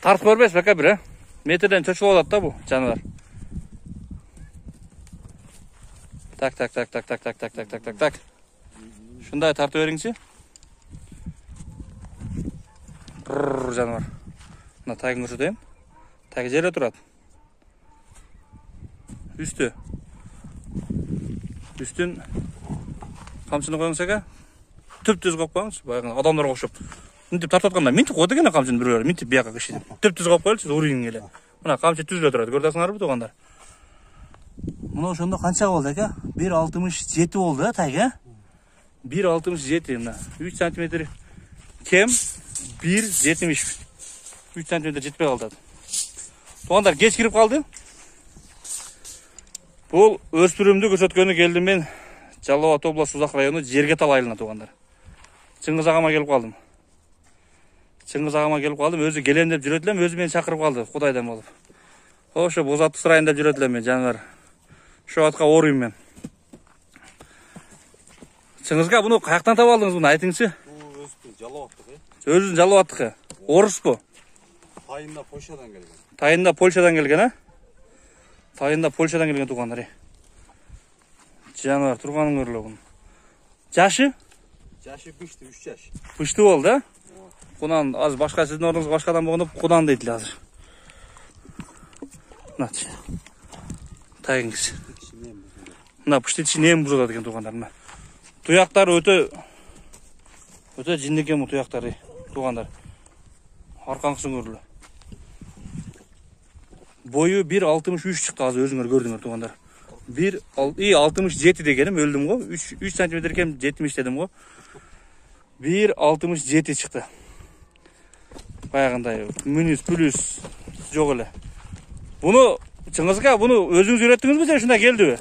Тартып көрбөйсүз бака бир, метрден чочулуп алат да бу жаныбар. Так. Шундай тартып бериңчи. Жаныбар. Мына тагын көрсөтөйүн. Таги жерде турат. Үстүн камчыны коюңуз ака. Түп-түз коюп коюңуз. Баягы адамдарга окшоп. Мынтип тартып атканда минтип коет экен камчыны бирөө. Минтип бияка киши. Түп-түз коюп коелучу, урийин эле. Мына камчы түзүлө турат. Көрдүңүздарбы туугандар? Мына ошондо канча болду ака? 1.67 болду да таги, 1.67 мына. 3 см кем 1.70. 3 см жетпей калды. Туугандар кеч кирип калды. Бул өспүрүмдү көрсөткөнү келдим мен Жалал Абад областы Узак району Жергетал айылына туугандар. Чыңгыз агама келип калдым. Өзү келем деп жүрөт элем, өзү мени чакырып калды Кудайдан болуп. Ошо бозаттык сурайын деп жүрөт элем мен жаныбар. Şu atqa oruyum men. Чыңгызга буну каяктан таап алдыңыз буну айтыңызчы? Бул өзү Жалал Абадтыкы. Өзүнүн Жалал Абадтыкы. Орус бу? Тайында Польшадан келген. Тайында Польшадан келген, а? Тайында Польшадан келген туугандар. Жаныбар турганын көрүлө бунун. Жашы? Жашы бышты 3 жаш. Бышты болду, а? Кунан аз башка сиздин ордуңузга башкадан болгондо кудан дейт эле азыр. Мыначы. Тайыңыз. Мына пышты ичи нем бузулат экен туугандар. Мына туяктары өтө жинди экен бул туяктары туугандар. Аркаңкысын көрүлө. Бою 1.63 чыкты, азыр өзүңөр көрдүңөр туугандар. 1.67 дегеним өлдүм го. 3 см кем 70 дедим го. 1.67 чыкты. Баягындай мүнүс плюс жок эле. Буну Чыңгызга буну өзүңүз үйрөттүңүзбү же ушундай келдиби?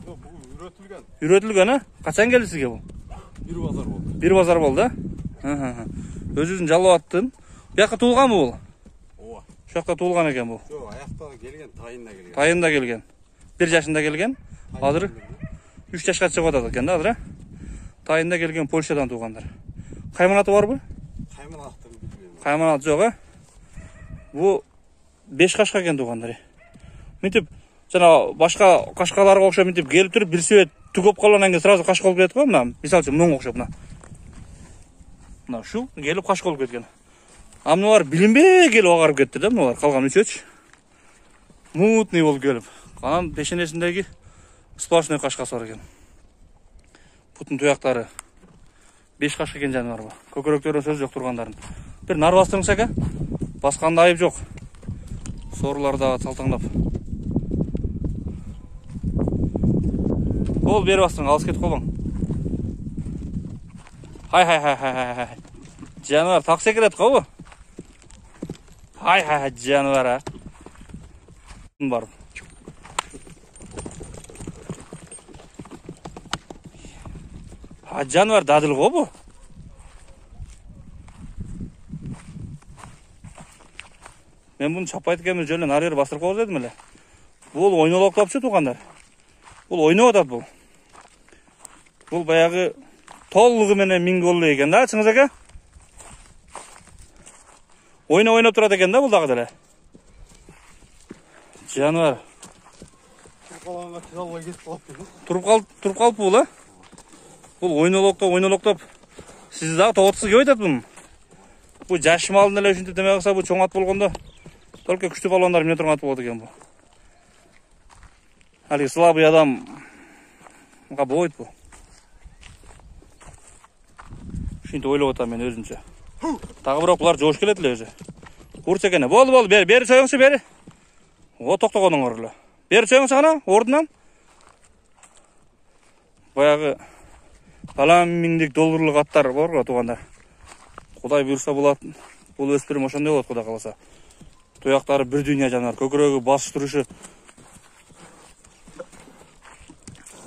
Жок, бул үйрөтүлгөн. Үйрөтүлгөн, а? Качан келди сизге бул? Бир базар болду. Бир базар болду, а? Өзүнүн Жалал Абадтын. Буяка туулганбы бул? Ооба. Ушул жакта туулган экен бул. Жок, аяктан келген, тайында келген. Тайында келген. 1 жашында келген. Азыр 3 жашка чыгып атат экен да азыр, а? Тайында келген Польшадан туугандар. Кайманаты барбы? Кайманатын билбейм. Кайманат жок, а? Бу 5 кашка экен туугандар. Мынтип жана башка кашкаларга окшоп мынтип келип туруп бир себет түгөп калгандан кийин сразу кашка болуп кетет го. Мына мисалы үчүн мынга окшоп мына ушул келип кашка болуп кеткен. А мыналар билинбей келип агарып кетти да, мыналар калган үчөөчү. Мутный болуп келип. Анан пешенесиндеги сплошной кашкасы бар экен. Бутун туяктары 5 кашка экен жаныбар бу. Көкөрөктөрүн сөз жок тургандарын. Бир нар бастырыңыз ака. Басканда айып жок. Сорлар да талтаңдап. Бол бери бастырың, алыс кетип калбаң. Хай. Жаныбар так секирет го бу. Хай жаныбар, а. Бар. Жаныбар дадыл го бу. Мен буну чаппайт экенмин, жөн эле нары бери бастырып коебуз дедим эле. Бул ойнолоктопчу туугандар. Бул ойноп атат бул. Бул баягы толугу менен миң голлу экен да, Чыңгыз ака? Ойноп турат экен да бул дагы деле. Жаныбар. Туруп калганга чыга албай кетип калыптыр да. Туруп калып бул, а? Бул ойнолоктоп. Сиз дагы тоготсуз кеп атат бун. Бу жаш малдын эле ушинтип деме кылса, бу чоң ат болгондо только күчтүү балондар мине турган ат болот экен бу. Алиги слабый адам болбойт бу. Ушинтип ойлоп атам мен өзүмчө. Тагы бирок булар жоош келет эле өзү. Курч экен. Болду, бери чоюңчу, бери. О, токтогонуңор эле. Бери чоюңчу ана, ордунан. Баягы талам миңдик долларлык аттар бар го туугандар. Кудай буйрса болот. Бул өспүрүм ошондой болот, Кудай кааласа. Туяктары бир дүйнө жанар, көкөрөгү басып турушу.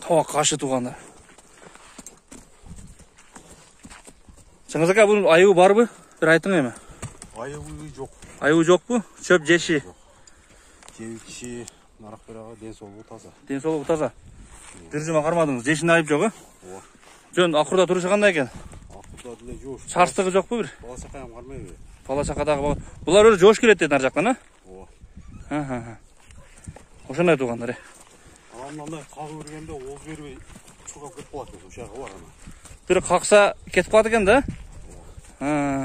Тоок кашы туугандар. Чыңгыз ака, бунун айыбы барбы? Бир айтың эми. Айыбы жок. Айыбы жокпу? Чөп жеши. Жебичи, нарак берага, ден соолугу таза. Ден соолугу таза. Диржима кармадыңыз, жешинде айып жок, а? Ооба. Жөн акырда турушу кандай экен? Акырда деле жоош. Чарстыгы жокпу бир? Бала сакаям кармайбы? бала чакадагы булар өзү жоош келет деди ар жактан, а? Ооба. Ошондой туугандар. Анандай кагып бергенде оз бербей чуркап кетип калат экен, ушага бар ана. Бир какса кетип калат экен да?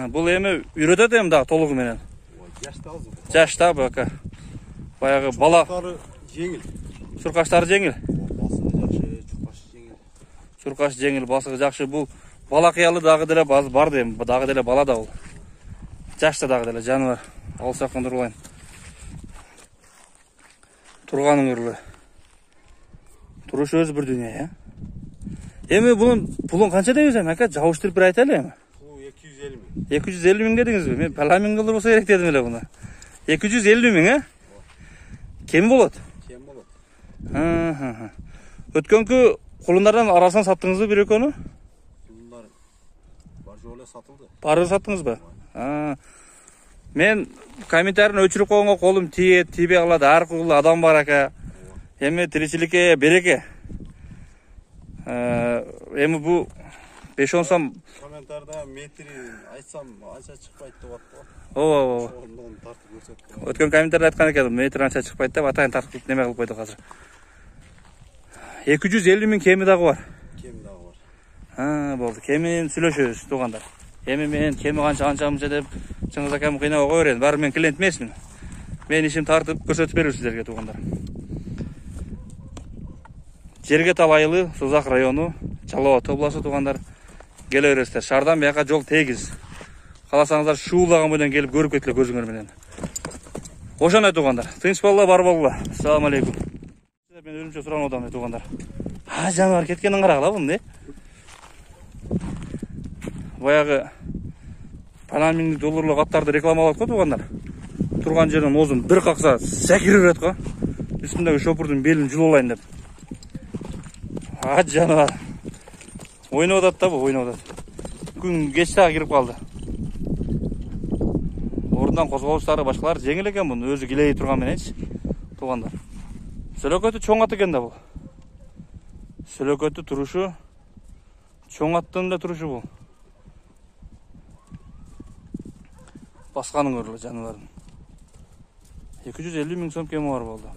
Бул эми үйрөтөт эми дагы толугу менен. Жашта азыр. Жашта бака. Баягы бала жеңил. Чуркаштары жеңил. Басыгы жакшы, чуркаш жеңил. Чуркаш жеңил, басыгы жакшы. Бул бала кыялы дагы деле бар дейм, дагы деле бала да бул. Жашта дагы деле жаныбар. Алсак кандырлайын. Турганын өрлө. Туруш өзү бир дүйнө, я. Эми пулун канча дейбиз эми, ака? Жабыштырып бир айтайлы эми. 250 миң. 250 миң дедиңизби? Мен паламин кылдыр болсо керек дедим эле буну. 250 миң, а? Кем болот? Кем болот. Өткөнкү кулундардан арасынан саттыңызбы бир экөөнү? Кулундар бар жолу сатылды. Бары саттыңызбы? Мен комментарийни өчүрүп койгонго колум тиет, тийбей калат. Ар кылы адам бар ака. Эми тиричиликке береке. Эми бу 5-10 сом комментарийда метрин айтсам анча чыкпайт деп атты. Ооба. Ошондон тартып көрсөттүм. Өткөн комментарийде айткан экен, метр анча чыкпайт деп атайын тартып неме кылып койдук азыр. 250 миң кеми дагы бар. Кеми дагы бар. Болду. Кемин сүйлөшөбүз туугандар. Эми мен кеми канча деп Чыңгыз акам кыйнабай кое берем. Баары мен клиент эмесмин. Мен ишим тартып көрсөтүп берем сиздерге туугандар. Жергетал айылы, Созак району, Жалал Абад обласу туугандар. Келе бересиздер. Шаардан бияка жол тегиз. Кааласаңыздар шуулаган бойдон келип көрүп кеткиле көзүңөр менен. Ошондой туугандар. Тынч болгула, бар болгула. Ассаламу алейкум. Мен өзүмчө суран одам туугандар. Жаныбар кеткенин карагыла буну, Баягы $1 миң аттарды рекламалап го туугандар. Турган жерден озун бир какса секирип берет го. Үстүндөгү шопурдун белин жулуп алайын деп. Жаныбар. Ойноп атат да бу, ойноп атат. Күн кеч дагы кирип калды. Орундан козголуштары башкалар жеңил экен муну, өзү килей турган мененчи. Туугандар. Сөлөкөтү чоң ат экен да бул. Сөлөкөтү турушу чоң аттын да турушу бул. Басканын көрүлө жаныбардын. 250 миң сом кеми бар болду.